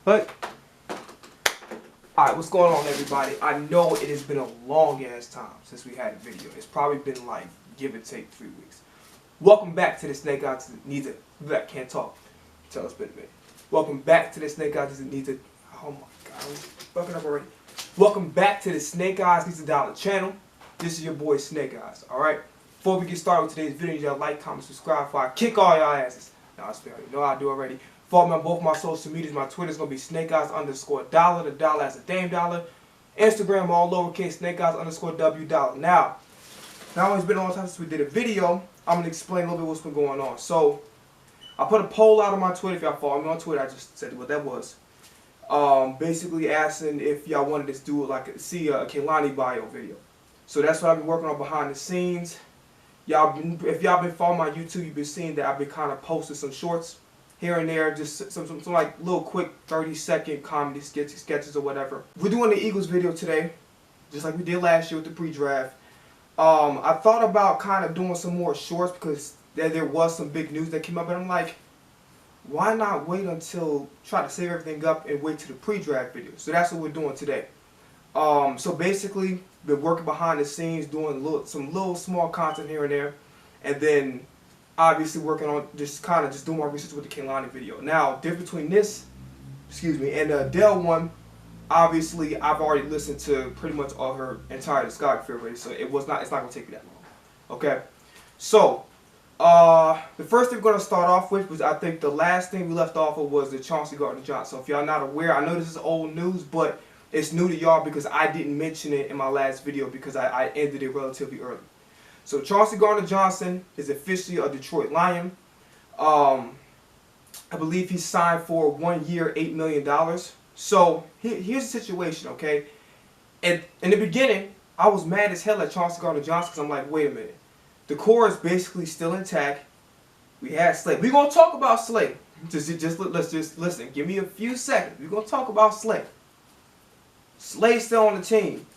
But, alright, what's going on, everybody? I know it has been a long ass time since we had a video. It's probably been like, give or take 3 weeks. Welcome back to the Snake Eyes Needs a... That can't talk. Tell us, been a minute. Welcome back to the Snake Eyes Needs a... Oh my god, I'm fucking up already. Welcome back to the Snake Eyes Needs a Dollar channel. This is your boy Snake Eyes, alright? Before we get started with today's video, you gotta like, comment, subscribe before I kick all y'all asses. No, I spell you know I do already. Follow me on both my social medias. My Twitter's gonna be SnakeEyes_dollar. The dollar as a Dame Dollar. Instagram all lowercase SnakeEyes_W dollar. Now it's been a long time since we did a video. I'm gonna explain a little bit what's been going on. So I put a poll out on my Twitter. If y'all follow me on Twitter, I just said what that was. Basically asking if y'all wanted to do like see a Kehlani bio video. So that's what I've been working on behind the scenes. If y'all been following my YouTube, you've been seeing that I've been kind of posting some shorts here and there, just some like little quick 30-second comedy sketches or whatever. We're doing the Eagles video today, just like we did last year with the pre-draft. I thought about kind of doing some more shorts because there was some big news that came up, and I'm like, why not wait until, try to save everything up and wait to the pre-draft video. So that's what we're doing today. So basically, been working behind the scenes, doing some little small content here and there, and then obviously working on just doing my research with the Kehlani video. Now, difference between this, and the Adele one, obviously I've already listened to pretty much all her entire discography already, so it's not gonna take me that long. Okay, so the first thing we're gonna start off with was, I think the last thing we left off with was the Chauncey Gardner-Johnson. So if y'all not aware, I know this is old news, but it's new to y'all because I didn't mention it in my last video because I ended it relatively early. So Chauncey Gardner-Johnson is officially a Detroit Lion. I believe he's signed for 1 year, $8 million. So here's the situation, okay? And in the beginning, I was mad as hell at Chauncey Gardner-Johnson because I'm like, wait a minute. The core is basically still intact. We had Slay. We're going to talk about Slay. Let's just listen. Give me a few seconds. We're going to talk about Slay. Slay's still on the team.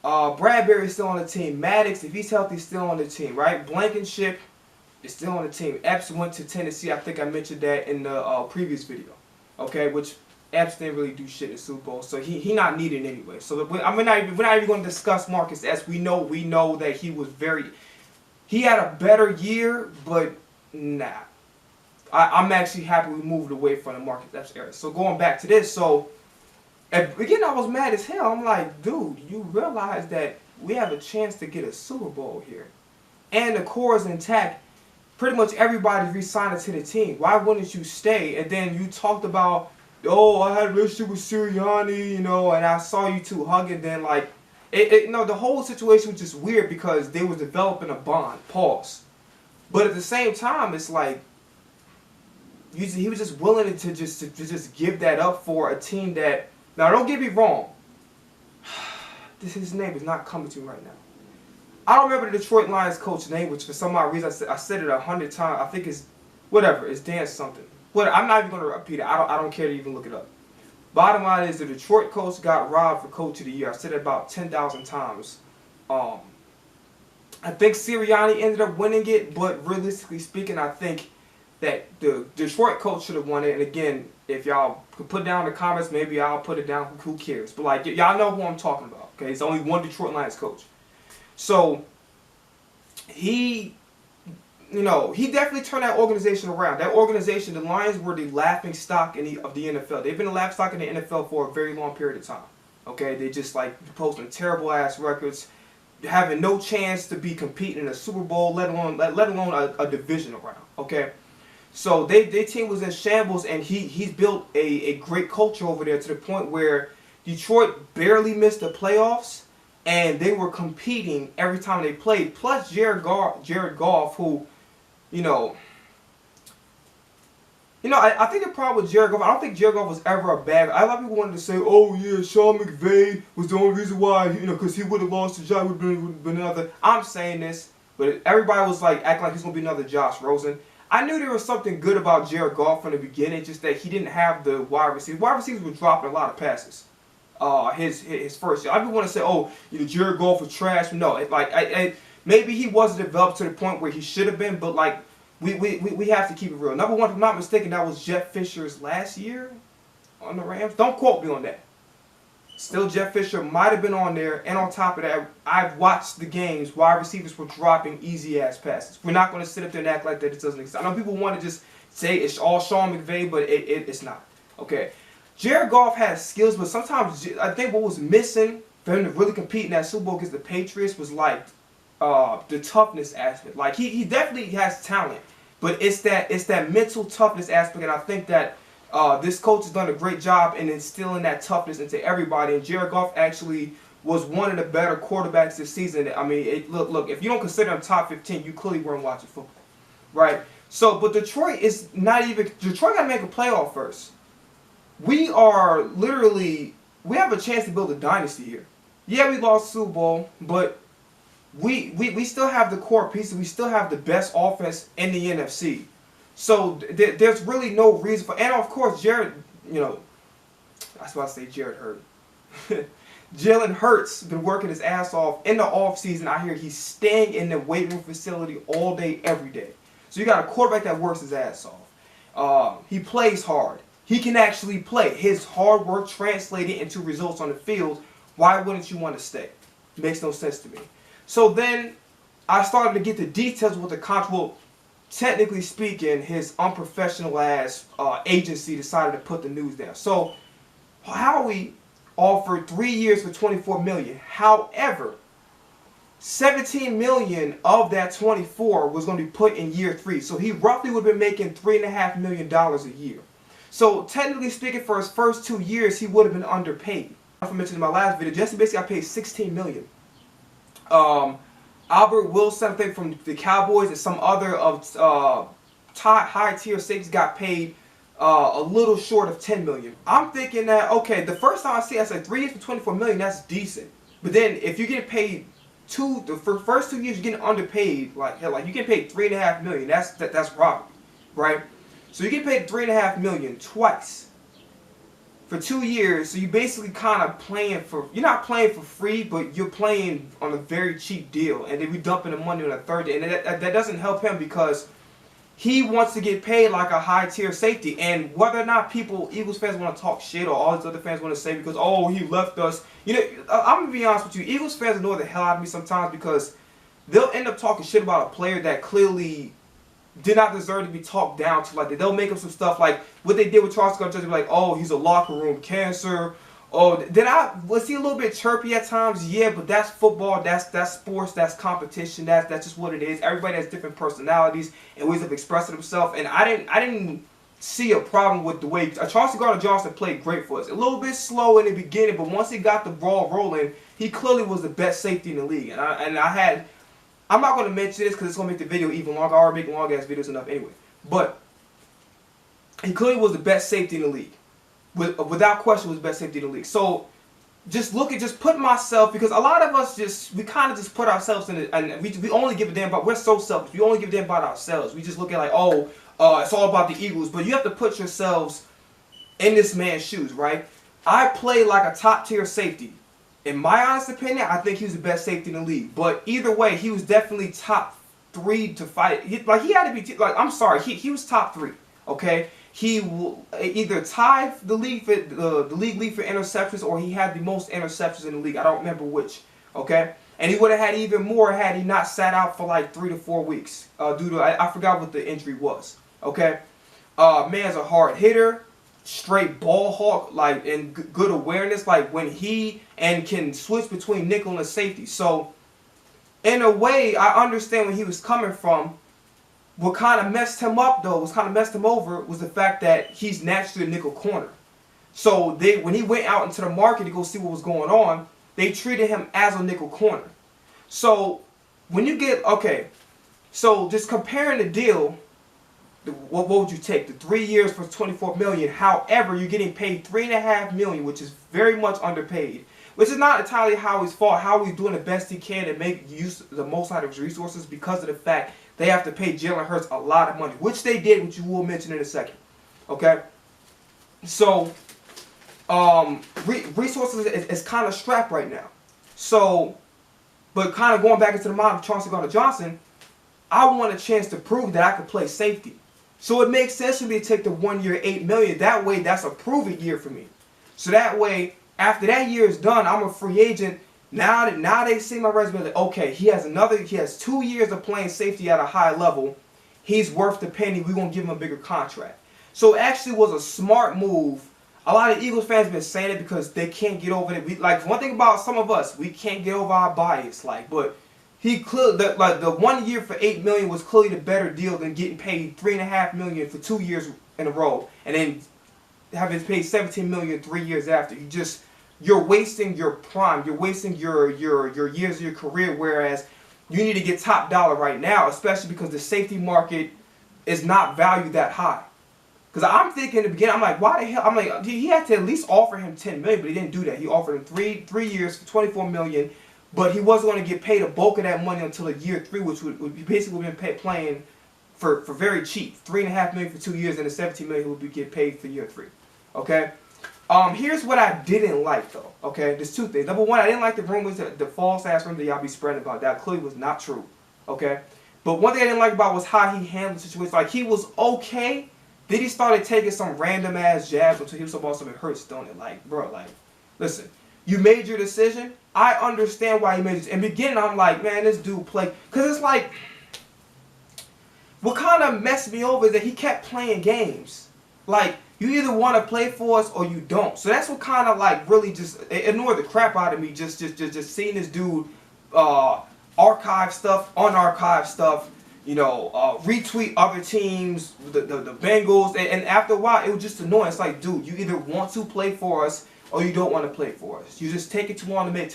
Bradbury's still on the team. Maddox, if he's healthy, is still on the team, right? Blankenship is still on the team. Epps went to Tennessee. I think I mentioned that in the previous video, okay? Which Epps didn't really do shit in the Super Bowl, so he not needed anyway. So we're not even going to discuss Marcus Epps. We know that he had a better year, but nah. I'm actually happy we moved away from the Marcus Epps era. So going back to this, so again, I was mad as hell. I'm like, dude, you realize that we have a chance to get a Super Bowl here. And the core is intact. Pretty much everybody's re-signed to the team. Why wouldn't you stay? And then you talked about, oh, I had a relationship with Sirianni, you know, and I saw you two hugging. Then, like, the whole situation was just weird because they were developing a bond. Pause. But at the same time, it's like, he was just willing to just give that up for a team that... Now, don't get me wrong. His name is not coming to me right now. I don't remember the Detroit Lions coach's name, which for some odd reason I said it 100 times. I think it's whatever. It's Dan something. But I'm not even going to repeat it. I don't care to even look it up. Bottom line is the Detroit coach got robbed for Coach of the Year. I said it about 10,000 times. I think Sirianni ended up winning it, but realistically speaking, I think that the Detroit coach should have won it. And again, if y'all could put down in the comments, maybe I'll put it down. Who cares? But like, y'all know who I'm talking about. Okay, it's only one Detroit Lions coach. So he definitely turned that organization around. That organization, the Lions, were the laughing stock of the NFL. They've been the laughing stock in the NFL for a very long period of time. Okay, they just like posting terrible ass records, having no chance to be competing in a Super Bowl, let alone a division around. Okay. So their team was in shambles, and he's built a great culture over there to the point where Detroit barely missed the playoffs, and they were competing every time they played. Plus Jared Goff, who, I think the problem with Jared Goff, I don't think Jared Goff was ever a bad guy. A lot of people wanted to say, oh yeah, Sean McVay was the only reason why, because he would have lost to Josh, would have been another. I'm saying this, but everybody was like acting like he's going to be another Josh Rosen. I knew there was something good about Jared Goff from the beginning, just that he didn't have the wide receivers. Wide receivers were dropping a lot of passes. His first year. I didn't want to say, oh, Jared Goff was trash. No, maybe he wasn't developed to the point where he should have been, but like we have to keep it real. Number one, if I'm not mistaken, that was Jeff Fisher's last year. on the Rams. Don't quote me on that. Still, Jeff Fisher might have been on there. And on top of that, I've watched the games. Wide receivers were dropping easy-ass passes. We're not going to sit up there and act like that it doesn't exist. I know people want to just say it's all Sean McVay, but it's not. Okay. Jared Goff has skills, but sometimes I think what was missing for him to really compete in that Super Bowl against the Patriots was like the toughness aspect. Like he definitely has talent, but it's that mental toughness aspect, and I think that this coach has done a great job in instilling that toughness into everybody. And Jared Goff actually was one of the better quarterbacks this season. I mean, look, if you don't consider him top 15, you clearly weren't watching football, right? So, but Detroit is not even. Detroit got to make a playoff first. We are literally, we have a chance to build a dynasty here. Yeah, we lost the Super Bowl, but we still have the core pieces. We still have the best offense in the NFC. So there's really no reason for, and of course Jared, you know, that's why I say Jared Hurts. Jalen Hurts been working his ass off in the offseason. I hear he's staying in the weight room facility all day, every day. So you got a quarterback that works his ass off. He plays hard. He can actually play. His hard work translated into results on the field. Why wouldn't you want to stay? Makes no sense to me. So then I started to get the details with the contract. Well, technically speaking, his unprofessional ass agency decided to put the news down. So Howie offered 3 years for $24 million. However, $17 million of that 24 was going to be put in year 3. So he roughly would have been making $3.5 million a year. So technically speaking, for his first 2 years, he would have been underpaid. I mentioned in my last video, Jesse basically got paid $16 million. Albert Wilson, I think from the Cowboys, and some other of high tier safeties got paid a little short of $10 million. I'm thinking that, okay, the first time I see it, I said 3 years for $24 million, that's decent. But then if you get paid the first 2 years, you're getting underpaid, like you get paid $3.5 million. That's robbery, right? So you get paid $3.5 million twice for 2 years. So you basically kind of playing for, you're not playing for free, but you're playing on a very cheap deal. And then we dumping the money on a third day, and that doesn't help him because he wants to get paid like a high tier safety. And whether or not Eagles fans want to talk shit, or all these other fans want to say because, oh, he left us. You know, I'm going to be honest with you. Eagles fans annoy the hell out of me sometimes because they'll end up talking shit about a player that clearly did not deserve to be talked down to. Like, they'll make up some stuff like what they did with Charles Scott, just like, oh, he's a locker room cancer. Oh, was he a little bit chirpy at times? Yeah, but that's football, that's sports, that's competition, that's just what it is. Everybody has different personalities and ways of expressing themselves. And I didn't see a problem with the way Charles Gardner-Johnson played great for us. A little bit slow in the beginning, but once he got the ball rolling, he clearly was the best safety in the league. I'm not going to mention this because it's going to make the video even longer. I already make long-ass videos enough anyway. But he clearly was the best safety in the league. Without question, was the best safety in the league. So just put myself, because a lot of us we kind of just put ourselves in it, and we only give a damn about, we're so selfish. We only give a damn about ourselves. We just look at like, oh, it's all about the Eagles. But you have to put yourselves in this man's shoes, right? I play like a top-tier safety. In my honest opinion, I think he was the best safety in the league. But either way, he was definitely top 3 to 5. He had to be, I'm sorry, he was top 3, okay? He either tied the league lead for interceptions, or he had the most interceptions in the league. I don't remember which, okay? And he would have had even more had he not sat out for like 3 to 4 weeks due to, I forgot what the injury was, okay? Man's a hard hitter. Straight ball hawk, like, and good awareness, like when he can switch between nickel and safety. So in a way, I understand where he was coming from. What kind of messed him up though, what kind of messed him over, was the fact that he's naturally a nickel corner. So when he went out into the market to go see what was going on, they treated him as a nickel corner. So when you get, okay, so just comparing the deal, what would you take? The 3 years for $24 million. However, you're getting paid $3.5 million, which is very much underpaid. Which is not entirely Howie's fault. Howie's doing the best he can to make use the most out of his resources because of the fact they have to pay Jalen Hurts a lot of money, which they did, which you will mention in a second. Okay? So, resources is kind of strapped right now. So, but kind of going back into the mind of Charles Gardner-Johnson, I want a chance to prove that I could play safety. So it makes sense for me to take the 1 year, $8 million. That way, that's a proven year for me. So that way, after that year is done, I'm a free agent. Now they see my resume, like, okay, he has 2 years of playing safety at a high level. He's worth the penny. We're going to give him a bigger contract. So it actually was a smart move. A lot of Eagles fans have been saying it because they can't get over it. Like, one thing about some of us, we can't get over our bias. Like, but he clearly, the 1 year for $8 million was clearly the better deal than getting paid $3.5 million for 2 years in a row, and then having paid $17 million 3 years after. You're wasting your prime. You're wasting your years of your career. Whereas you need to get top dollar right now, especially because the safety market is not valued that high. Because I'm thinking in the beginning, I'm like, why the hell? I'm like, he had to at least offer him $10 million, but he didn't do that. He offered him three years for $24 million, but he wasn't going to get paid a bulk of that money until year 3, which would be basically been playing for very cheap. $3.5 million for 2 years, and the $17 million would be get paid for year 3. Okay. Here's what I didn't like though. Okay, there's 2 things. Number 1, I didn't like the rumors, the false ass rumors that y'all be spreading about. That clearly was not true. Okay, but one thing I didn't like about was how he handled the situation. Like, he was okay. Then he started taking some random ass jabs until he was about something hurts, don't it? Like, bro, like, listen, you made your decision. I understand why you made it. In the beginning, I'm like, man, this dude play. Because it's like, what kind of messed me over is that he kept playing games. Like, you either want to play for us or you don't. So that's what kind of like really just annoyed the crap out of me. Just seeing this dude archive stuff, unarchive stuff, you know, retweet other teams, the Bengals, and after a while it was just annoying. It's like, dude, you either want to play for us or you don't want to play for us. You just take it too long to make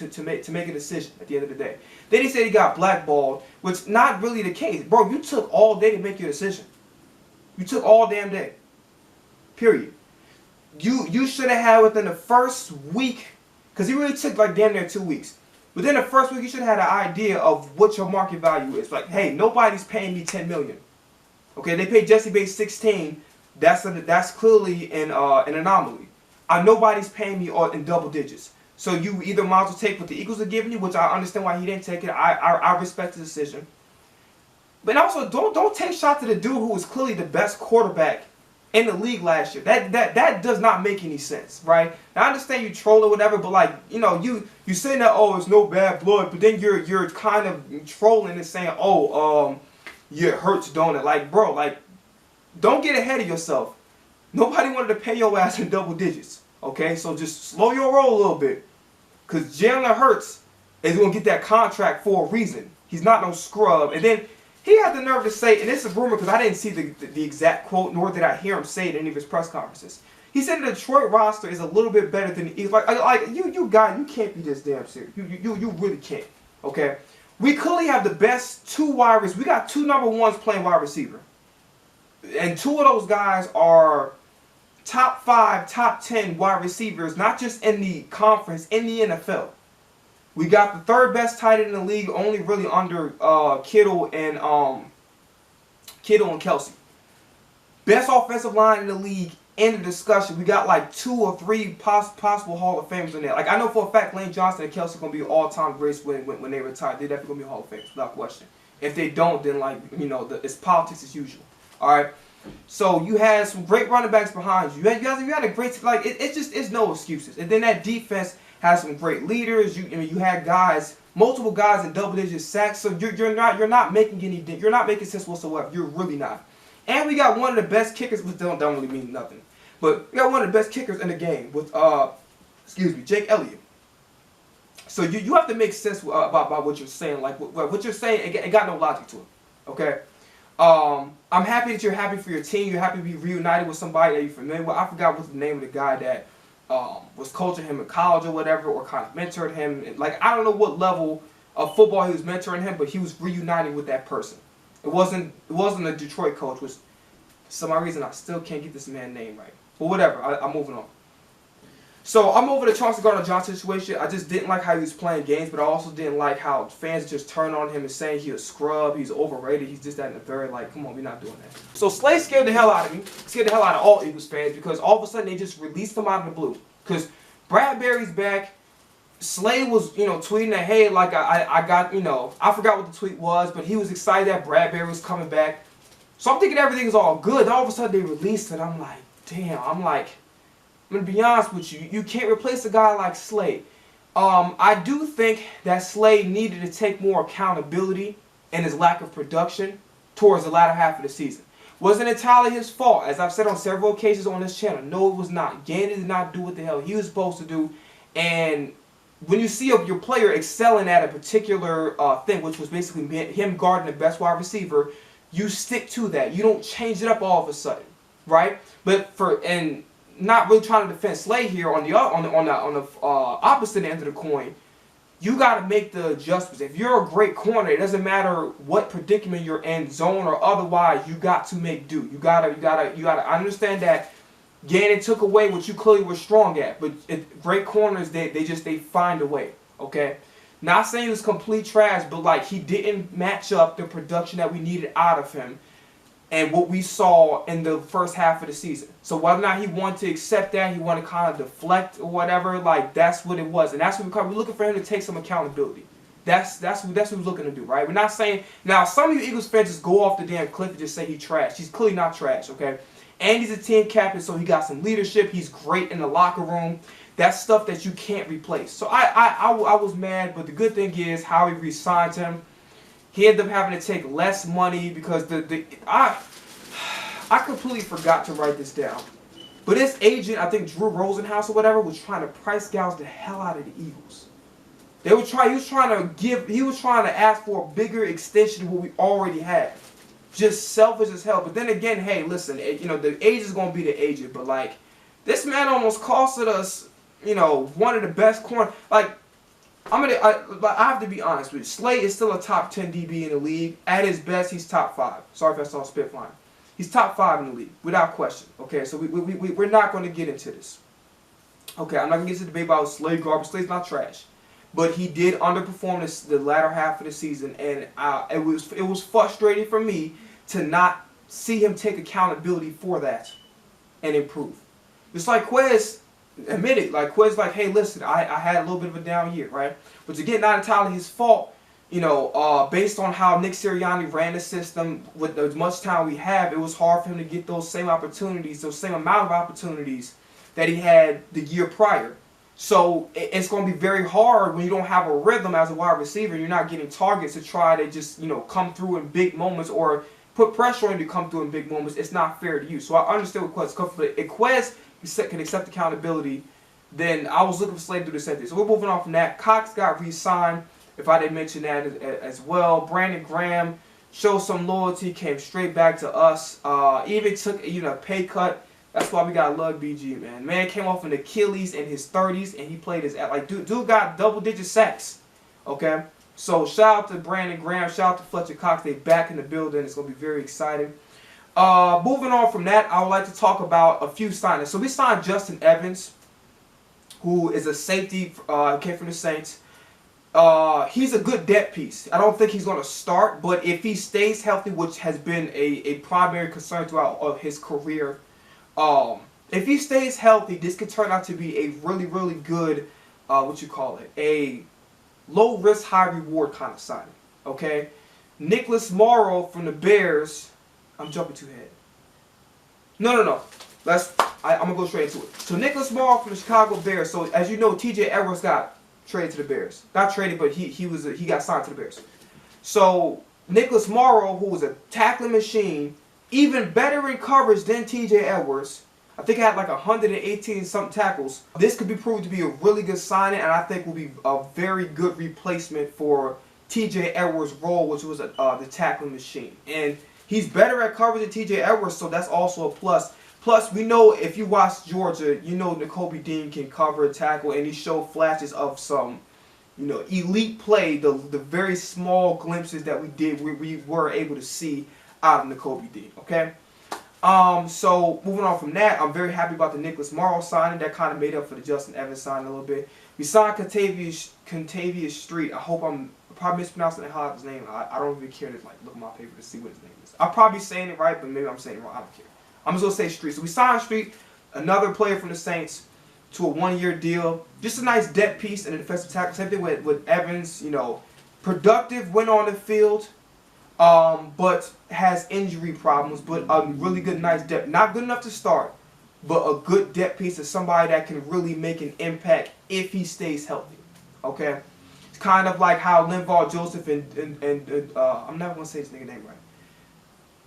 a decision at the end of the day. Then he said he got blackballed, which not really the case, bro. You took all day to make your decision. You took all damn day. Period. You should have had within the first week, because he really took like damn near 2 weeks. Within the first week, you should have had an idea of what your market value is. Like, hey, nobody's paying me $10 million. Okay, they paid Jesse Bates 16. That's clearly an anomaly. Nobody's paying me in double digits. So you either might as well take what the Eagles are giving you, which I understand why he didn't take it. I respect the decision. But also, don't take shots at the dude who was clearly the best quarterback in the league last year. That does not make any sense, right? Now, I understand you troll or whatever, but like, you know, you saying that, oh, it's no bad blood, but then you're kind of trolling and saying, oh, yeah, it hurts, don't it? Like, bro, like, don't get ahead of yourself. Nobody wanted to pay your ass in double digits, okay? So just slow your roll a little bit, because Jalen Hurts is going to get that contract for a reason. He's not no scrub. And then he had the nerve to say, and this is a rumor because I didn't see the exact quote, nor did I hear him say it in any of his press conferences. He said the Detroit roster is a little bit better than the Eagles. Like you can't be this damn serious. You really can't. Okay, we clearly have the best 2 wide receivers. We got 2 number 1s playing wide receiver, and 2 of those guys are top 5, top 10 wide receivers, not just in the conference, in the NFL. We got the 3rd best tight end in the league, only really under Kittle and Kelsey. Best offensive line in the league. In the discussion, we got like 2 or 3 possible Hall of Famers in there. Like, I know for a fact Lane Johnson and Kelsey are gonna be all-time greats when they retire. They're definitely gonna be Hall of Famers without question. If they don't, then like, you know, it's politics as usual. All right. So you had some great running backs behind you. You had a great, like, it's no excuses. And then that defense has some great leaders. You had guys, multiple guys in double-digit sacks. So you're not making sense whatsoever. You're really not. And we got one of the best kickers, which don't really mean nothing. But we got one of the best kickers in the game with Jake Elliott. So you have to make sense about what you're saying. Like what you're saying, it got no logic to it. Okay. I'm happy that you're happy for your team. You're happy to be reunited with somebody that you're familiar with. I forgot what's the name of the guy that was coaching him in college or whatever, or kind of mentored him. Like, I don't know what level of football he was mentoring him, but he was reunited with that person. It wasn't a Detroit coach, which for some reason I still can't get this man's name right. But whatever, I'm moving on. So I'm over the Chauncey Gardner-Johnson situation. I just didn't like how he was playing games, but I also didn't like how fans just turned on him and saying he's a scrub, he's overrated, he's just that and the third. Like, come on, we're not doing that. So Slay scared the hell out of me, scared the hell out of all Eagles fans, because all of a sudden they just released him out of the blue. Because Bradbury's back. Slay was, tweeting that, hey, like I got, I forgot what the tweet was, but he was excited that Bradbury was coming back. So I'm thinking everything's all good. Then all of a sudden they released it. I'm like, damn. I'm going to be honest with you. You can't replace a guy like Slade. I do think that Slade needed to take more accountability in his lack of production towards the latter half of the season. Wasn't entirely his fault, as I've said on several occasions on this channel. No, it was not. Gannon did not do what the hell he was supposed to do. And when you see your player excelling at a particular thing, which was basically him guarding the best wide receiver, you stick to that. You don't change it up all of a sudden, right? But and not really trying to defend Slade here on the opposite end of the coin. You got to make the adjustments. If you're a great corner, it doesn't matter what predicament you're in, zone or otherwise. You got to make do. You gotta. I understand that Gannon took away what you clearly were strong at, but great corners, they find a way. Okay, not saying it was complete trash, but like he didn't match up the production that we needed out of him and what we saw in the first half of the season. So whether or not he wanted to accept that, he wanted to kind of deflect or whatever, like that's what it was. And that's what we're looking for him to take some accountability. That's what he's looking to do, right? We're not saying, now some of you Eagles fans just go off the damn cliff and just say he's trash. He's clearly not trash, okay? And he's a team captain, so he got some leadership. He's great in the locker room. That's stuff that you can't replace. So I was mad, but the good thing is how he re-signed him. He ended up having to take less money because I completely forgot to write this down. But this agent, I think Drew Rosenhaus or whatever, was trying to price gouge the hell out of the Eagles. He was trying to ask for a bigger extension of what we already had. Just selfish as hell. But then again, hey, listen, you know, the agent's gonna be the agent, but like this man almost costed us, you know, one of the best corners. Like I have to be honest with you. Slade is still a top 10 DB in the league. At his best, he's top 5. Sorry if I saw spit flying. He's top 5 in the league, without question. Okay, so we're not going to get into this. Okay, I'm not going to get into the debate about Slade garbage. Slade's not trash. But he did underperform the latter half of the season, and it was frustrating for me to not see him take accountability for that and improve. Just like Quez admitted, like Quez, like, hey, listen, I had a little bit of a down year, right? Which again, not entirely his fault, you know, based on how Nick Sirianni ran the system. With as much time we have, it was hard for him to get those same opportunities, those same amount of opportunities that he had the year prior. So it's going to be very hard when you don't have a rhythm as a wide receiver. You're not getting targets to try to just, you know, come through in big moments or put pressure on him to come through in big moments. It's not fair to you. So I understand what Quez is coming from. If Quez can accept accountability, then I was looking for Slade to do the same thing. So we're moving on from that. Cox got re-signed, if I didn't mention that as well. Brandon Graham showed some loyalty, came straight back to us. Even took, you know, a pay cut. That's why we gotta love BG, man. Man came off an Achilles in his 30s, and he played his like dude got double-digit sacks. Okay, so shout out to Brandon Graham, shout out to Fletcher Cox. They back in the building. It's gonna be very exciting. Moving on from that, I would like to talk about a few signings. So we signed Justin Evans, who is a safety, came from the Saints. He's a good depth piece. I don't think he's going to start, but if he stays healthy, which has been a primary concern throughout his career, if he stays healthy, this could turn out to be a really, really good, a low risk, high reward kind of signing. Okay, Nicholas Morrow from the Bears. I'm jumping too ahead. No. I'm going to go straight into it. So Nicholas Morrow from the Chicago Bears. So as you know, TJ Edwards got traded to the Bears. Not traded, but he got signed to the Bears. So Nicholas Morrow, who was a tackling machine, even better in coverage than TJ Edwards. I think I had like 118 something tackles. This could be proved to be a really good signing, and I think will be a very good replacement for TJ Edwards' role, which was the tackling machine. And he's better at coverage than TJ Edwards, so that's also a plus. Plus, we know if you watch Georgia, you know Nakobe Dean can cover a tackle, and he showed flashes of some, you know, elite play. The very small glimpses that we were able to see out of Nakobe Dean. Okay, so moving on from that, I'm very happy about the Nicholas Morrow signing. That kind of made up for the Justin Evans signing a little bit. We signed Contavious Street. I hope I'm probably mispronouncing his name. I don't even care to like look at my paper to see what his name is. I'm probably saying it right, but maybe I'm saying it wrong. I don't care. I'm just going to say Street. So we signed Street, another player from the Saints, to a 1-year deal. Just a nice depth piece and a defensive tackle. Same thing with Evans. You know, productive, went on the field. but has injury problems, but a really good, nice depth. Not good enough to start, but a good depth piece of somebody that can really make an impact if he stays healthy. Okay? It's kind of like how Linval Joseph and I'm never going to say his nigga name right.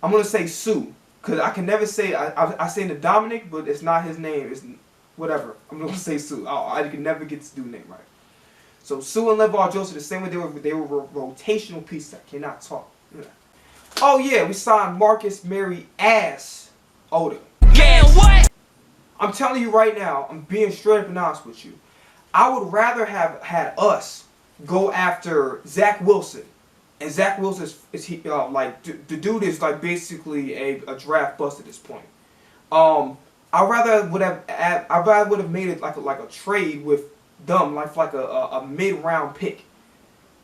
I'm going to say Sue, because I can never say, I say the Dominic, but it's not his name. It's whatever. I'm going to say Sue. I can never get this dude's name right. So Sue and Linval Joseph, the same way they were rotational pieces. I cannot talk. Yeah. Oh yeah, we signed Marcus Mary ass Odom. Man, what? I'm telling you right now, I'm being straight up and honest with you. I would rather have had us go after Zach Wilson. And Zach Wilson is like the dude is like basically a draft bust at this point. I rather would have made it like a trade with them, like a mid-round pick,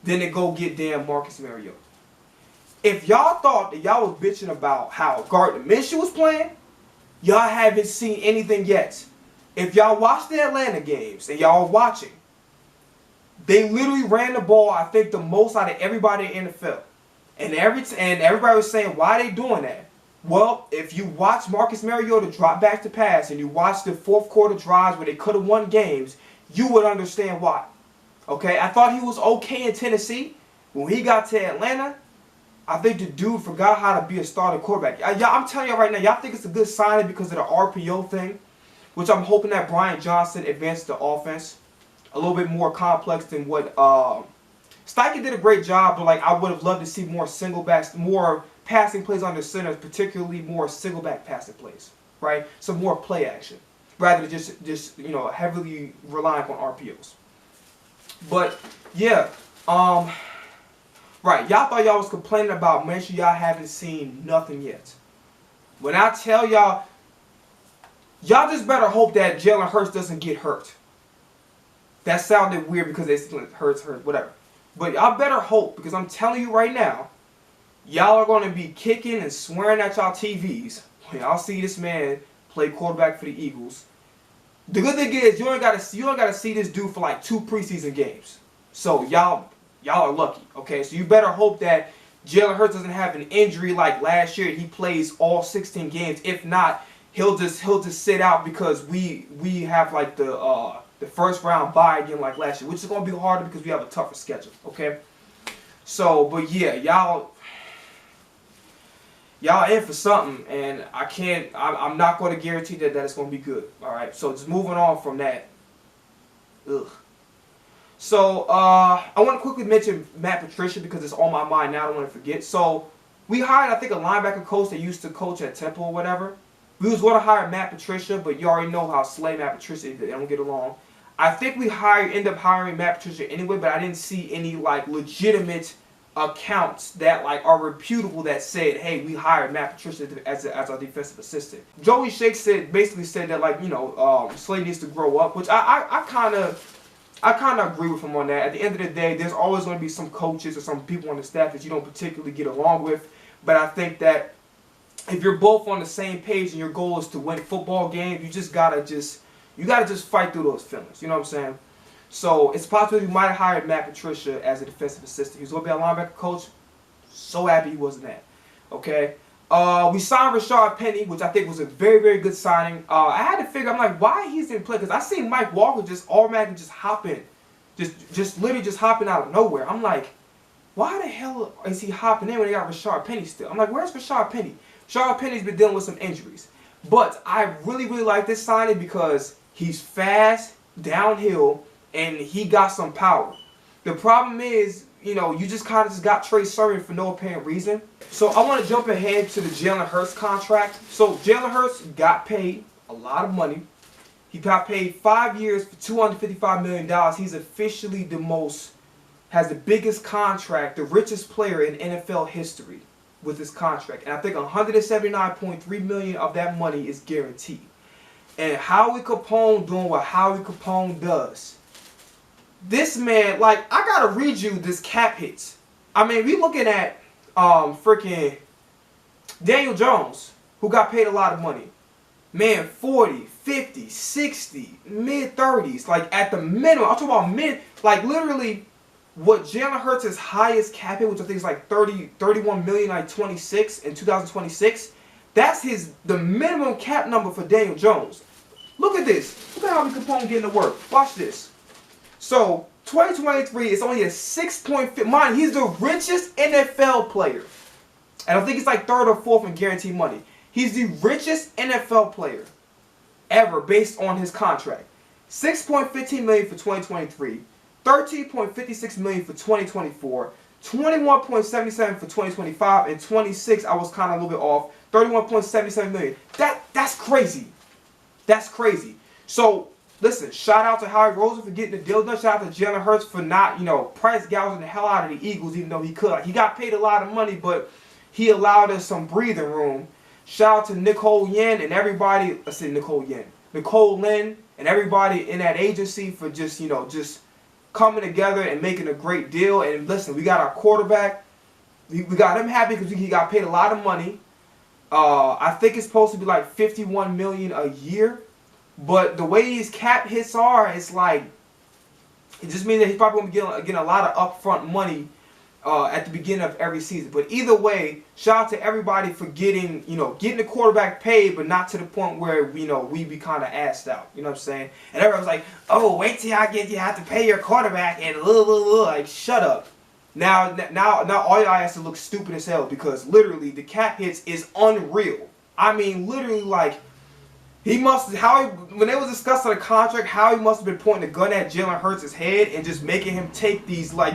than to go get damn Marcus Mariota. If y'all thought that y'all was bitching about how Gardner Minshew was playing, y'all haven't seen anything yet. If y'all watch the Atlanta games and y'all watching, they literally ran the ball, I think, the most out of everybody in the NFL. And everybody was saying, why are they doing that? Well, if you watch Marcus Mariota drop back to pass and you watch the fourth quarter drives where they could have won games, you would understand why. Okay? I thought he was okay in Tennessee. When he got to Atlanta, I think the dude forgot how to be a starting quarterback. I'm telling you right now, y'all think it's a good signing because of the RPO thing, which I'm hoping that Brian Johnson advanced the offense a little bit more complex than what Steichen did a great job, but like I would have loved to see more single backs, more passing plays under center, particularly more single back passing plays, right? Some more play action rather than just you know, heavily relying on RPOs. But yeah, right, y'all thought y'all was complaining about Minshew, y'all haven't seen nothing yet. When I tell y'all, y'all just better hope that Jalen Hurts doesn't get hurt. That sounded weird because they said Hurts, whatever. But y'all better hope, because I'm telling you right now, y'all are going to be kicking and swearing at y'all TVs when y'all see this man play quarterback for the Eagles. The good thing is you ain't got to see this dude for like 2 preseason games. So y'all are lucky, okay? So you better hope that Jalen Hurts doesn't have an injury like last year. He plays all 16 games. If not, he'll just sit out because we have like the first round bye again like last year, which is gonna be harder because we have a tougher schedule, okay? So, but yeah, y'all in for something, and I'm not going to guarantee that it's going to be good. All right, so just moving on from that. Ugh. So I want to quickly mention Matt Patricia because it's on my mind now. I don't want to forget. So we hired, I think, a linebacker coach that used to coach at Temple or whatever. We was going to hire Matt Patricia, but you already know how slay Matt Patricia is. They don't get along. I think we ended up hiring Matt Patricia anyway, but I didn't see any like legitimate accounts that like are reputable that said, hey, we hired Matt Patricia as our defensive assistant. Joey Shake basically said that, like, you know, Slay needs to grow up, which I kind of agree with him on that. At the end of the day, there's always going to be some coaches or some people on the staff that you don't particularly get along with, but I think that if you're both on the same page and your goal is to win football games, you gotta just fight through those feelings. You know what I'm saying? So it's possible we might have hired Matt Patricia as a defensive assistant. He was going to be a linebacker coach. So happy he wasn't that. Okay. We signed Rashard Penny, which I think was a very, very good signing. I had to figure, I'm like, why he didn't play? Because I seen Mike Walker just automatically just hopping. Just literally just hopping out of nowhere. I'm like, why the hell is he hopping in when they got Rashard Penny still? I'm like, where's Rashard Penny? Rashard Penny's been dealing with some injuries. But I really, really like this signing because he's fast, downhill, and he got some power. The problem is, you know, you just kind of just got Trey Sermon for no apparent reason. So I want to jump ahead to the Jalen Hurts contract. So Jalen Hurts got paid a lot of money. He got paid 5 years for $255 million. He's officially has the biggest contract, the richest player in NFL history with this contract. And I think $179.3 million of that money is guaranteed. And Howie Capone doing what Howie Capone does. This man, like, I gotta read you this cap hits. I mean, we looking at freaking Daniel Jones, who got paid a lot of money. Man, 40, 50, 60, mid-30s. Like, at the minimum, I'm talking about like, literally, what Jalen Hurts' highest cap hit, which I think is like 31 million, like 26 in 2026. That's the minimum cap number for Daniel Jones. Look at this. Look at how we Capone getting to work. Watch this. So 2023 is only a 6.5. Mind, he's the richest NFL player, and I think it's like third or fourth in guaranteed money. He's the richest NFL player ever based on his contract. 6.15 million for 2023, 13.56 million for 2024, 21.77 for 2025, and 26. I was kind of a little bit off. 31.77 million. That's crazy. That's crazy. So listen, shout out to Howie Roseman for getting the deal done. Shout out to Jalen Hurts for not, price gouging the hell out of the Eagles, even though he could. Like, he got paid a lot of money, but he allowed us some breathing room. Shout out to Nicole Lynn and everybody. Let's say Nicole Lynn and everybody in that agency for just, just coming together and making a great deal. And listen, we got our quarterback. We got him happy because he got paid a lot of money. I think it's supposed to be like 51 million a year. But the way his cap hits are, it's like, it just means that he's probably going to be getting a lot of upfront money at the beginning of every season. But either way, shout out to everybody for getting the quarterback paid, but not to the point where we be kind of assed out. You know what I'm saying? And everyone's like, oh, wait till you have to pay your quarterback and like, shut up. Now all y'all has to look stupid as hell because literally the cap hits is unreal. I mean, literally, like, when they was discussing the contract, Howie must have been pointing a gun at Jalen Hurts' head and just making him take these low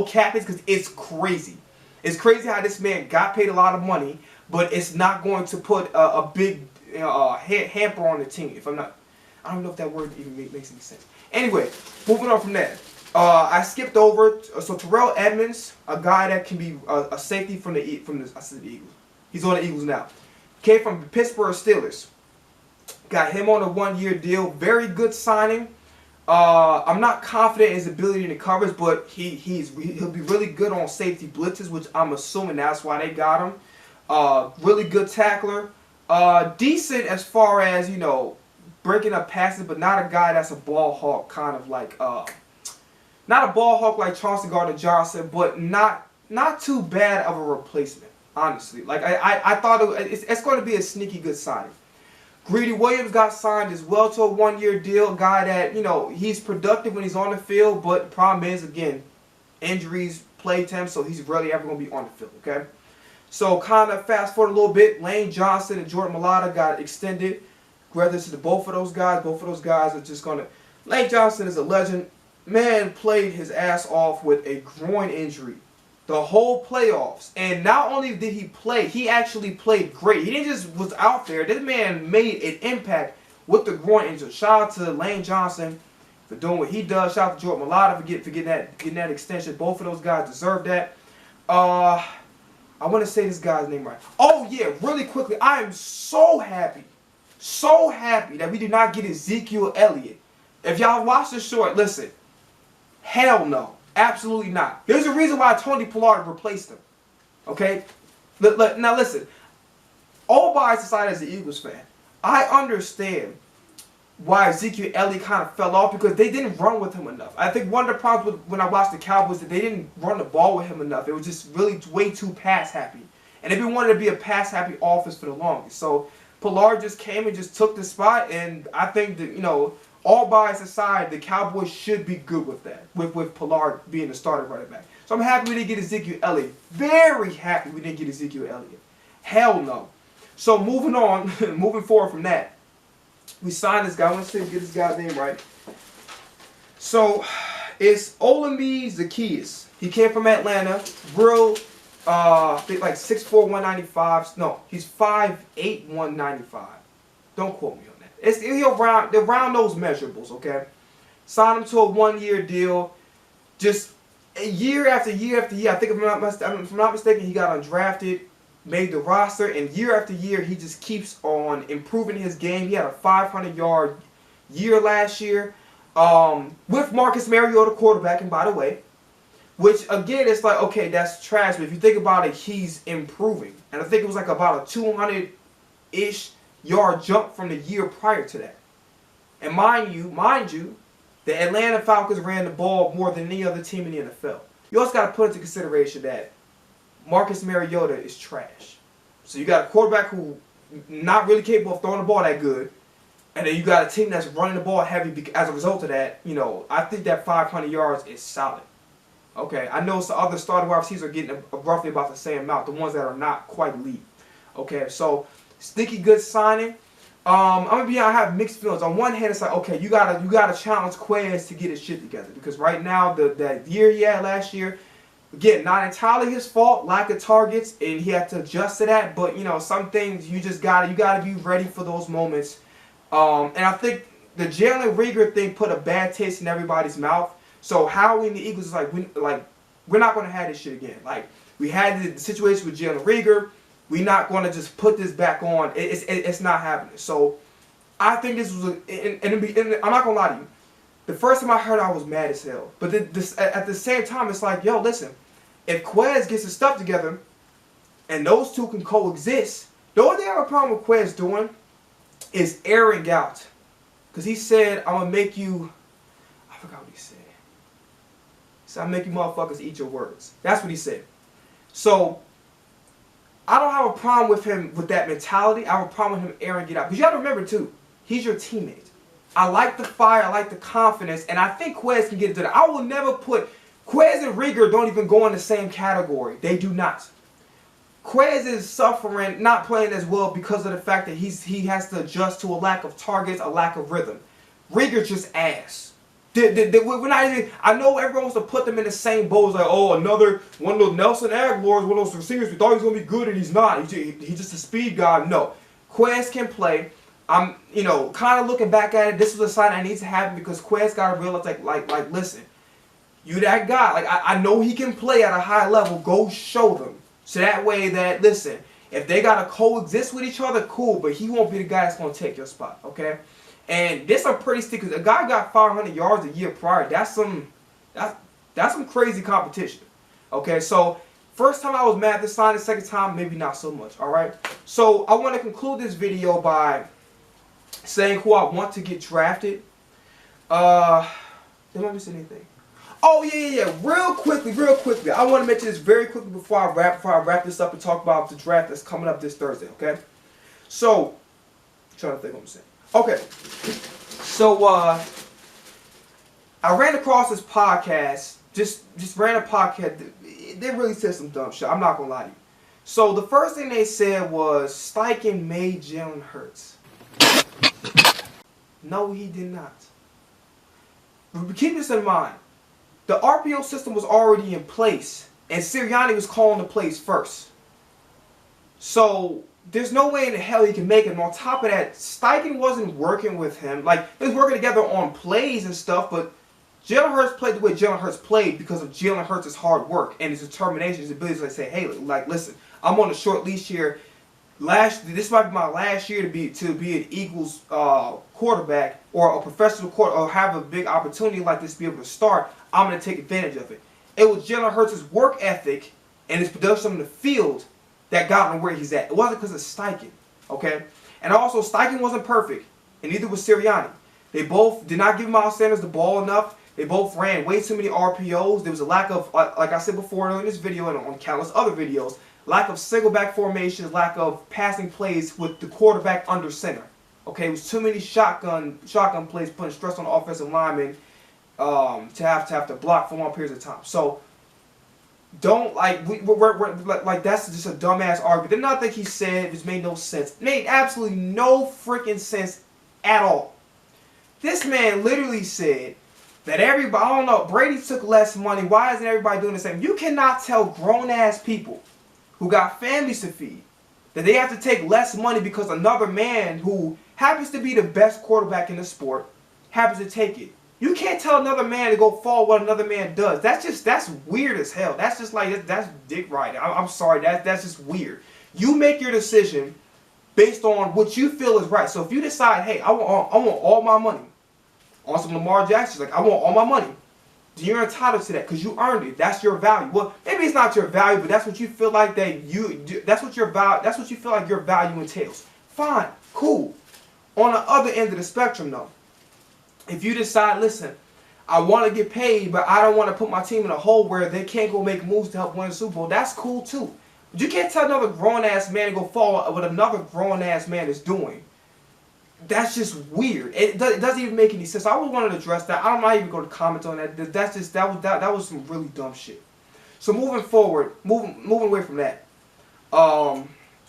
cap hits because it's crazy. It's crazy how this man got paid a lot of money, but it's not going to put a big hamper on the team. I don't know if that word even makes any sense. Anyway, moving on from that. I skipped over. So Terrell Edmonds, a guy that can be a safety from the Eagles. He's on the Eagles now. Came from the Pittsburgh Steelers. Got him on a one-year deal. Very good signing. I'm not confident in his ability in the coverage, but he'll be really good on safety blitzes, which I'm assuming that's why they got him. Really good tackler. Decent as far as, breaking up passes, but not a guy that's a ball hawk, kind of like, not a ball hawk like Chauncey Gardner-Johnson, but not too bad of a replacement. Honestly, like I thought it's going to be a sneaky good signing. Greedy Williams got signed as well to a one-year deal. A guy that he's productive when he's on the field, but the problem is again, injuries plagued him, so he's rarely ever going to be on the field. Okay, so kind of fast forward a little bit. Lane Johnson and Jordan Mailata got extended. Whether it's to both of those guys are just going to. Lane Johnson is a legend. Man played his ass off with a groin injury the whole playoffs, and not only did he play, he actually played great. He didn't just was out there. This man made an impact with the groin injury. Shout out to Lane Johnson for doing what he does. Shout out to Jordan Mailata for getting that extension. Both of those guys deserve that. I want to say this guy's name right. Oh yeah, really quickly, I am so happy that we did not get Ezekiel Elliott. If y'all watch the short, listen, hell no. Absolutely not. There's a reason why Tony Pollard replaced him. Okay? Now listen. All bias aside as an Eagles fan, I understand why Ezekiel Elliott kind of fell off because they didn't run with him enough. I think one of the problems when I watched the Cowboys that they didn't run the ball with him enough. It was just really way too pass happy. And they've been wanting to be a pass happy offense for the longest. So Pollard just came and just took the spot, and I think that, all bias aside, the Cowboys should be good with that, with Pollard being the starting running back. So I'm happy we didn't get Ezekiel Elliott. Very happy we didn't get Ezekiel Elliott. Hell no. So moving on, moving forward from that, we signed this guy. I want to get this guy's name right. So it's Olamide Zaccheaus. He came from Atlanta. Real, I think like 6'4", 195. No, he's 5'8", 195. Don't quote me on that. It's around those measurables, okay? Signed him to a one-year deal. Just year after year after year. I think if I'm not mistaken, he got undrafted, made the roster, and year after year, he just keeps on improving his game. He had a 500-yard year last year with Marcus Mariota quarterbacking, by the way. Which, again, it's like, okay, that's trash. But if you think about it, he's improving. And I think it was like about a 200-ish yard jump from the year prior to that. And mind you, The Atlanta Falcons ran the ball more than any other team in the NFL. You also got to put into consideration that Marcus Mariota is trash. So you got a quarterback who not really capable of throwing the ball that good. And then you got a team that's running the ball heavy. As a result of that, you know, I think that 500 yards is solid. Okay, I know some other starting wide receivers are getting roughly about the same amount. The ones that are not quite elite. Okay, so sneaky good signing. I'm gonna be honest, I have mixed feelings. On one hand, it's like, okay, you gotta challenge Quez to get his shit together, because right now that year he had last year, again, not entirely his fault, lack of targets, and he had to adjust to that. But you know, some things you gotta be ready for those moments. And I think the Jalen Reagor thing put a bad taste in everybody's mouth. So Howie and the Eagles is like, we're not gonna have this shit again. Like, we had the situation with Jalen Reagor. We're not going to just put this back on. It's not happening. So I think this was, and I'm not going to lie to you. The first time I heard it, I was mad as hell. But at the same time, it's like, yo, listen. If Quez gets his stuff together and those two can coexist, the only thing I have a problem with Quez doing is airing out. Because he said, I'm going to make you, I forgot what he said. He said, I'm going to make you motherfuckers eat your words. That's what he said. So I don't have a problem with him with that mentality. I have a problem with him airing it out. Because you got to remember, too, he's your teammate. I like the fire. I like the confidence. And I think Quez can get into that. I will never put... Quez and Reagor don't even go in the same category. They do not. Quez is suffering, not playing as well because of the fact that he has to adjust to a lack of targets, a lack of rhythm. Reagor's just ass. We're not even, I know everyone wants to put them in the same boat. It's like, oh, another one of those Nelson Aguilar's, one of those receivers. We thought he was going to be good and he's not. He's just a speed guy. No. Quez can play. I'm, you know, kind of looking back at it. This was a sign that needs to happen because Quez got to realize, like, listen, you that guy. Like, I know he can play at a high level. Go show them. So that way that, listen, if they got to coexist with each other, cool. But he won't be the guy that's going to take your spot, okay? And this some pretty stickers. A guy got 500 yards a year prior. That's some crazy competition. Okay, so first time I was mad at this sign. The second time, maybe not so much. All right. So I want to conclude this video by saying who I want to get drafted. Did I miss anything? Oh yeah. Real quickly. I want to mention this very quickly before I wrap this up and talk about the draft that's coming up this Thursday. Okay. So, I'm trying to think what I'm saying. Okay, so I ran across this podcast, just ran a podcast. They really said some dumb shit. I'm not gonna lie to you. So the first thing they said was Steichen made Jalen Hurts. No, he did not. But keep this in mind. The RPO system was already in place, and Sirianni was calling the plays first. So there's no way in the hell he can make it. And on top of that, Steichen wasn't working with him. Like, they was working together on plays and stuff, but Jalen Hurts played the way Jalen Hurts played because of Jalen Hurts' hard work and his determination, his ability to say, hey, like, listen, I'm on a short leash here. This might be my last year to be an Eagles quarterback or a professional quarterback or have a big opportunity like this to be able to start. I'm going to take advantage of it. It was Jalen Hurts' work ethic and his production on the field that got him where he's at. It wasn't because of Steichen, okay? And also, Steichen wasn't perfect, and neither was Sirianni. They both did not give Miles Sanders the ball enough. They both ran way too many RPOs. There was a lack of, like I said before in this video and on countless other videos, lack of single back formations, lack of passing plays with the quarterback under center. Okay, it was too many shotgun plays putting stress on the offensive lineman to have to block for long periods of time. So don't we're that's just a dumbass argument. Then nothing he said just made no sense. It made absolutely no freaking sense at all. This man literally said that everybody, I don't know, Brady took less money. Why isn't everybody doing the same? You cannot tell grown-ass people who got families to feed that they have to take less money because another man who happens to be the best quarterback in the sport happens to take it. You can't tell another man to go follow what another man does. That's weird as hell. That's just like, that's dick riding. I'm sorry, that's just weird. You make your decision based on what you feel is right. So if you decide, hey, I want all my money on some Lamar Jackson, like I want all my money, then you're entitled to that because you earned it. That's your value. Well, maybe it's not your value, but that's what you feel like that's what you feel like your value entails. Fine, cool. On the other end of the spectrum, though, if you decide, listen, I want to get paid, but I don't want to put my team in a hole where they can't go make moves to help win the Super Bowl. That's cool too. But you can't tell another grown-ass man to go follow what another grown-ass man is doing. That's just weird. It doesn't even make any sense. I always wanted to address that. I don't know how you go to comment on that. That was some really dumb shit. So moving forward, moving away from that.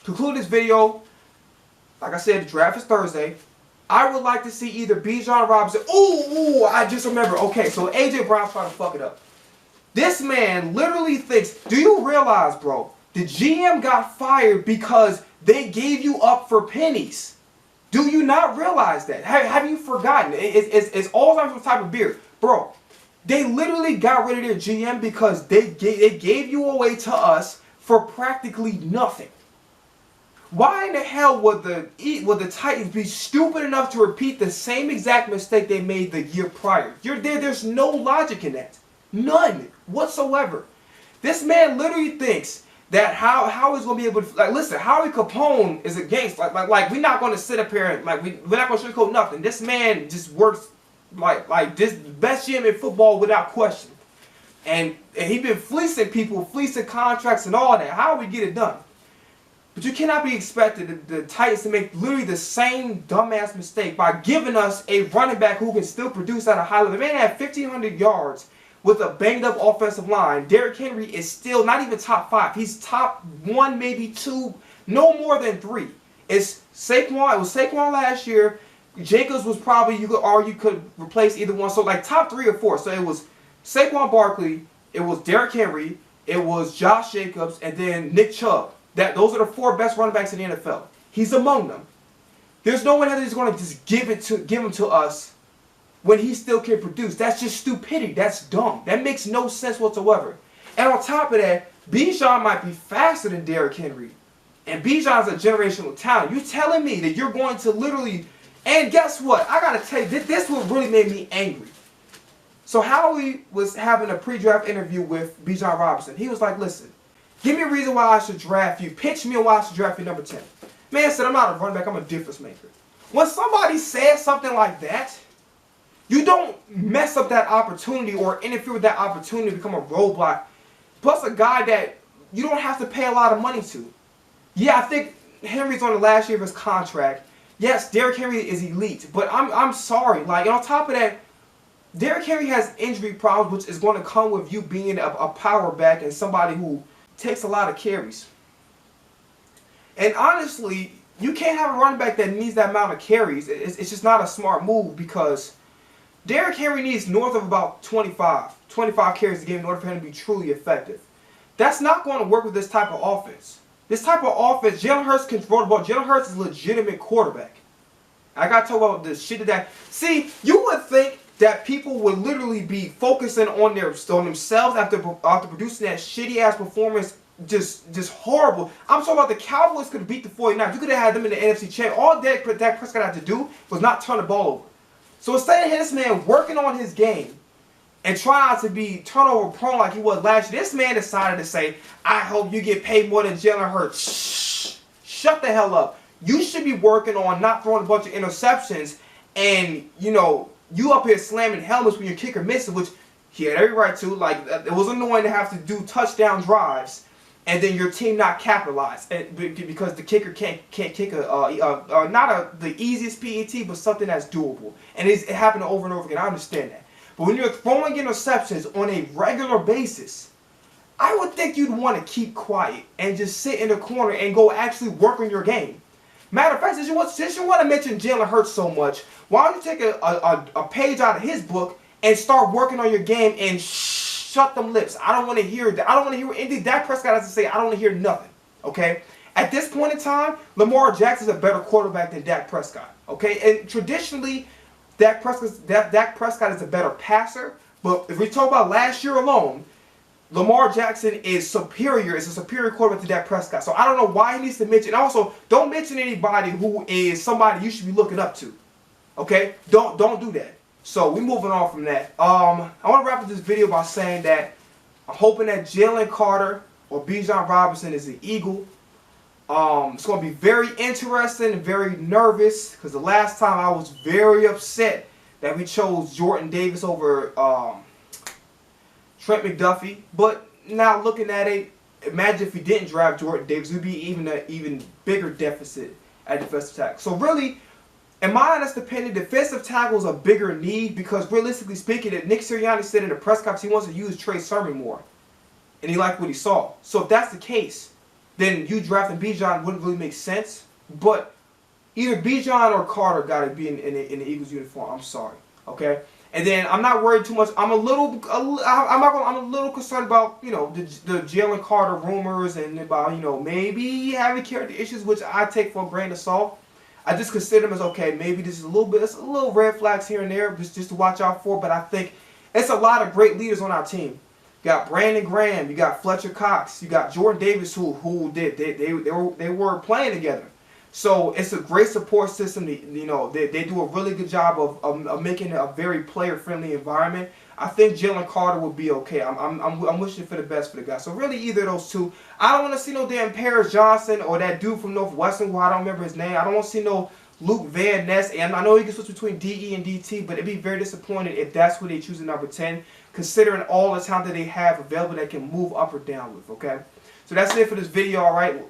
Conclude this video. Like I said, the draft is Thursday. I would like to see either Bijan Robinson. Ooh, I just remember. Okay, so AJ Brown's trying to fuck it up. This man literally thinks, do you realize, bro, the GM got fired because they gave you up for pennies? Do you not realize that? Have you forgotten? It's all some type of beer. Bro, they literally got rid of their GM because they gave you away to us for practically nothing. Why in the hell would the Titans be stupid enough to repeat the same exact mistake they made the year prior? There's no logic in that. None whatsoever. This man literally thinks that how he's going to be able to, like, listen, Howie Capone is a gangster. Like we're not going to sit up here and, like, we're not going to sugarcoat nothing. This man just works like this best GM in football without question. And he been fleecing people, fleecing contracts and all that. How we get it done? But you cannot be expected the Titans to make literally the same dumbass mistake by giving us a running back who can still produce at a high level. The man had 1,500 yards with a banged up offensive line. Derrick Henry is still not even top 5. He's top 1, maybe 2, no more than 3. It's Saquon. It was Saquon last year. Jacobs was probably, you could argue, could replace either one. So like top 3 or 4. So it was Saquon Barkley, it was Derrick Henry, it was Josh Jacobs, and then Nick Chubb. Those are the 4 best running backs in the NFL. He's among them. There's no one that's going to just give him to us when he still can produce. That's just stupidity. That's dumb. That makes no sense whatsoever. And on top of that, Bijan might be faster than Derrick Henry. And Bijan's a generational talent. You telling me that you're going to literally... And guess what? I got to tell you, this what really made me angry. So Howie was having a pre-draft interview with Bijan Robinson. He was like, listen, give me a reason why I should draft you. Pitch me on why I should draft you number 10. Man said, I'm not a running back, I'm a difference maker. When somebody says something like that, you don't mess up that opportunity or interfere with that opportunity to become a roadblock. Plus a guy that you don't have to pay a lot of money to. Yeah, I think Henry's on the last year of his contract. Yes, Derrick Henry is elite, but I'm sorry. Like, on top of that, Derrick Henry has injury problems, which is going to come with you being a power back and somebody who takes a lot of carries. And honestly, you can't have a running back that needs that amount of carries. It's just not a smart move because Derrick Henry needs north of about 25 carries a game in order for him to be truly effective. That's not going to work with this type of offense. This type of offense, Jalen Hurts can throw the ball. Jalen Hurts is a legitimate quarterback. I got to talk about the shit of that. See, you would think that people would literally be focusing on themselves after producing that shitty ass performance, just horrible. I'm talking about the Cowboys could have beat the 49ers. You could have had them in the NFC Championship. All Dak Prescott had to do was not turn the ball over. So instead of this man working on his game and trying not to be turnover prone like he was last year, this man decided to say, I hope you get paid more than Jalen Hurts. Shh. Shut the hell up. You should be working on not throwing a bunch of interceptions and, you know, you up here slamming helmets when your kicker misses, which he had every right to. Like, it was annoying to have to do touchdown drives and then your team not capitalize because the kicker can't kick the easiest PAT, but something that's doable. And it happened over and over again. I understand that. But when you're throwing interceptions on a regular basis, I would think you'd want to keep quiet and just sit in the corner and go actually work on your game. Matter of fact, since you want to mention Jalen Hurts so much, why don't you take a page out of his book and start working on your game and shut them lips. I don't want to hear that. I don't want to hear anything Dak Prescott has to say. I don't want to hear nothing. Okay? At this point in time, Lamar Jackson is a better quarterback than Dak Prescott. Okay? And traditionally, Dak Prescott is a better passer. But if we talk about last year alone, Lamar Jackson is superior. Is a superior quarterback to Dak Prescott. So I don't know why he needs to mention. Also, don't mention anybody who is somebody you should be looking up to. Okay? Don't do that. So we're moving on from that. I want to wrap up this video by saying that I'm hoping that Jalen Carter or Bijan Robinson is an Eagle. It's going to be very interesting and very nervous because the last time I was very upset that we chose Jordan Davis over Trent McDuffie. But now looking at it, imagine if we didn't draft Jordan Davis, we'd be even an even bigger deficit at defensive tackle. So really, in my honest opinion, defensive tackle is a bigger need because realistically speaking, Nick Sirianni said in the press conference he wants to use Trey Sermon more. And he liked what he saw. So if that's the case, then you drafting Bijan wouldn't really make sense. But either Bijan or Carter got to be in the Eagles uniform. I'm sorry. Okay? And then I'm not worried too much. I'm a little concerned about, you know, the Jalen Carter rumors and about, you know, maybe having character issues, which I take for a grain of salt. I just consider them as, okay, maybe this is a little red flags here and there, just to watch out for. But I think it's a lot of great leaders on our team. You got Brandon Graham, you got Fletcher Cox, you got Jordan Davis, who they were playing together. So it's a great support system. You know, they do a really good job of making it a very player-friendly environment. I think Jalen Carter will be okay. I'm wishing for the best for the guy. So really, either of those two. I don't want to see no damn Paris Johnson or that dude from Northwestern who I don't remember his name. I don't want to see no Luke Van Ness. And I know he can switch between DE and DT, but it'd be very disappointed if that's who they choose at number 10, considering all the talent that they have available that can move up or down with. Okay, so that's it for this video. All right.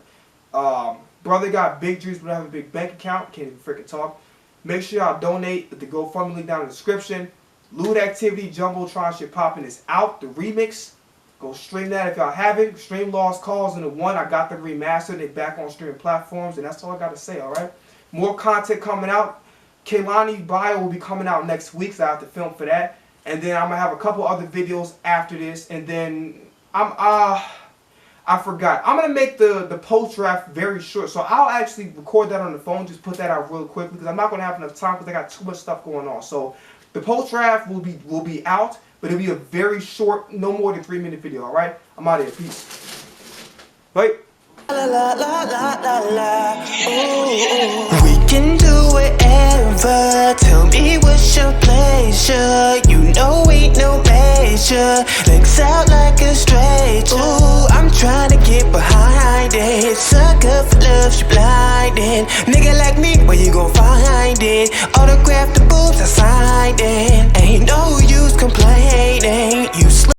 Brother got big dreams, but I have a big bank account. Can't even freaking talk. Make sure y'all donate at the GoFundMe link down in the description. Loot Activity Jumbotron shit popping is out. The remix. Go stream that if y'all haven't. Stream Lost Calls in the one. I got them remastered. They back on streaming platforms. And that's all I got to say, alright? More content coming out. Kehlani Bio will be coming out next week, so I have to film for that. And then I'm going to have a couple other videos after this. And then I forgot. I'm going to make the post draft very short. So I'll actually record that on the phone. Just put that out real quick because I'm not going to have enough time because I got too much stuff going on. So the post draft will be out, but it'll be a very short, no more than 3-minute video. All right? I'm out of here. Peace. Bye. We can do whatever. Tell me what's your pleasure. You know ain't no measure. Legs out like a stretcher. Ooh, I'm trying to get behind it. Sucker for love, she blinding. Nigga like me, where you gon' find it? Autograph the boobs, I signed it. Ain't no use complaining. You